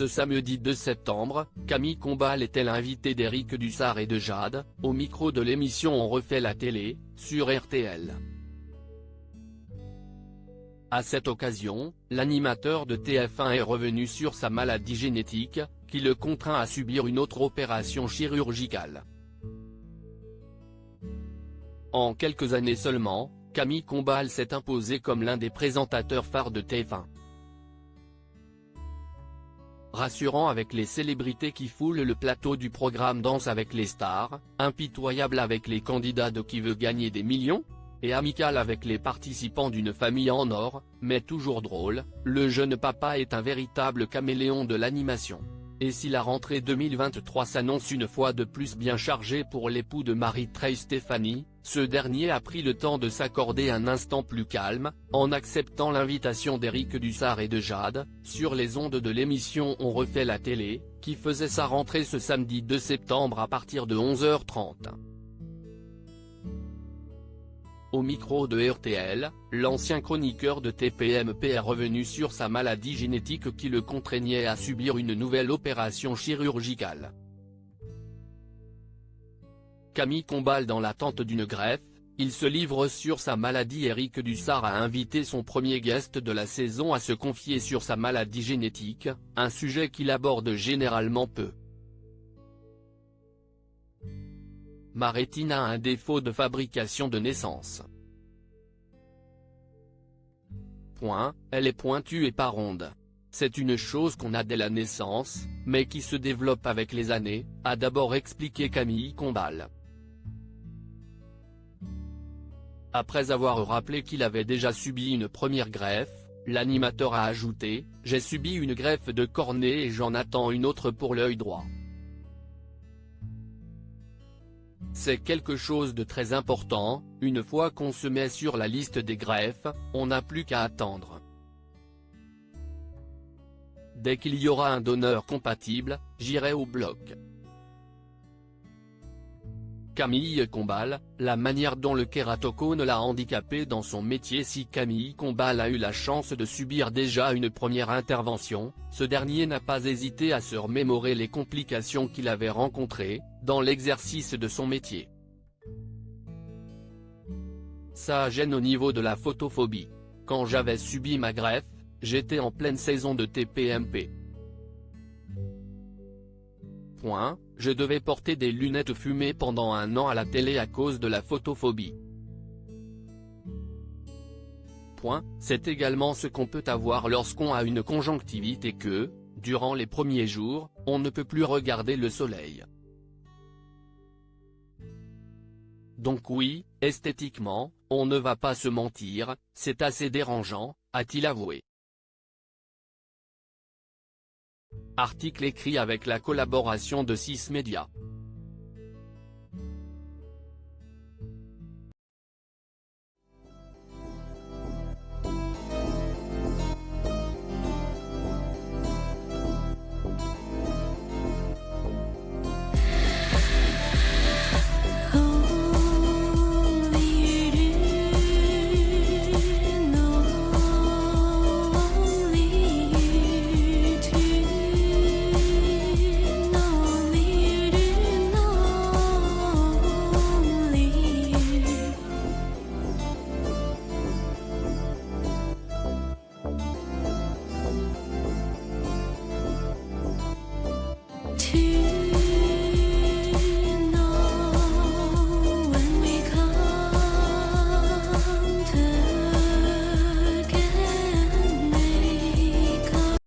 Ce samedi 2 septembre, Camille Combal était l'invité d'Éric Dussart et de Jade, au micro de l'émission On refait la télé, sur RTL. À cette occasion, l'animateur de TF1 est revenu sur sa maladie génétique, qui le contraint à subir une autre opération chirurgicale. En quelques années seulement, Camille Combal s'est imposé comme l'un des présentateurs phares de TF1. Rassurant avec les célébrités qui foulent le plateau du programme Danse avec les stars, impitoyable avec les candidats de Qui veut gagner des millions, et amical avec les participants d'une famille en or, mais toujours drôle, le jeune papa est un véritable caméléon de l'animation. Et si la rentrée 2023 s'annonce une fois de plus bien chargée pour l'époux de Marie-Trey Stéphanie, ce dernier a pris le temps de s'accorder un instant plus calme, en acceptant l'invitation d'Éric Dussart et de Jade, sur les ondes de l'émission On refait la télé, qui faisait sa rentrée ce samedi 2 septembre à partir de 11h30. Au micro de RTL, l'ancien chroniqueur de TPMP est revenu sur sa maladie génétique qui le contraignait à subir une nouvelle opération chirurgicale. Camille Combal dans l'attente d'une greffe, il se livre sur sa maladie. Éric Dussart a invité son premier guest de la saison à se confier sur sa maladie génétique, un sujet qu'il aborde généralement peu. Ma rétine a un défaut de fabrication de naissance. Elle est pointue et pas ronde. C'est une chose qu'on a dès la naissance, mais qui se développe avec les années, a d'abord expliqué Camille Combal. Après avoir rappelé qu'il avait déjà subi une première greffe, l'animateur a ajouté « J'ai subi une greffe de cornée et j'en attends une autre pour l'œil droit. C'est quelque chose de très important, une fois qu'on se met sur la liste des greffes, on n'a plus qu'à attendre. Dès qu'il y aura un donneur compatible, j'irai au bloc. » Camille Combal, la manière dont le kératocone l'a handicapé dans son métier. Si Camille Combal a eu la chance de subir déjà une première intervention, ce dernier n'a pas hésité à se remémorer les complications qu'il avait rencontrées, dans l'exercice de son métier. Ça gêne au niveau de la photophobie. Quand j'avais subi ma greffe, j'étais en pleine saison de TPMP. Je devais porter des lunettes fumées pendant un an à la télé à cause de la photophobie. C'est également ce qu'on peut avoir lorsqu'on a une conjonctivite et que, durant les premiers jours, on ne peut plus regarder le soleil. Donc oui, esthétiquement, on ne va pas se mentir, c'est assez dérangeant, a-t-il avoué. Article écrit avec la collaboration de 6 Médias.